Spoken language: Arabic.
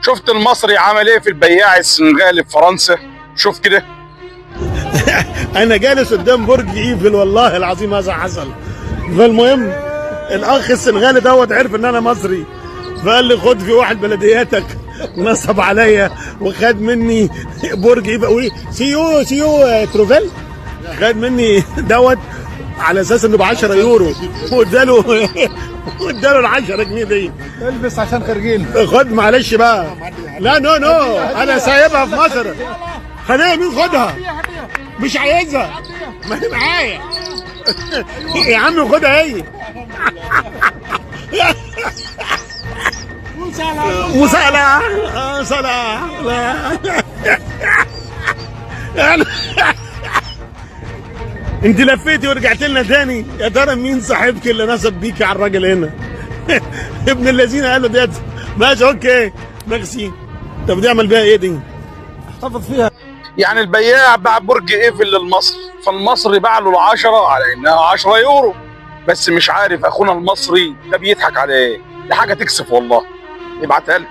شفت المصري عمل ايه في البياع السنغالي في فرنسا؟ شوف كده. انا جالس قدام برج ايفل والله العظيم هذا حصل. فالمهم الاخ السنغالي دوت عرف ان انا مصري، فقال لي خد في واحد بلدياتك، نصب عليا وخد مني برج ايفل. سيو تروفيل خد مني دوت على اساس انه ب 10 يورو، واداله ال 10 جنيه دي. البس عشان خارجين. خد معلش بقى. لا نو انا سايبها في مصر. خليها مين خدها؟ مش عايزها، ما هي معايا. يا عم خدها هي. وصلاح صلاح لا. انت لفيتي ورجعت لنا تاني. يا ترى مين صاحبك اللي نصب بيكي على الراجل هنا؟ ابن الذين قالوا ديت. ماشي اوكي ميرسي. طب دي اعمل بيها ايه دي؟ احتفظ فيها. يعني البياع باع برج ايفل للمصري، فالمصري باع له ال10 على انها 10 يورو. بس مش عارف اخونا المصري ده بيضحك على ايه. دي حاجه تكسف والله. ابعتها لي.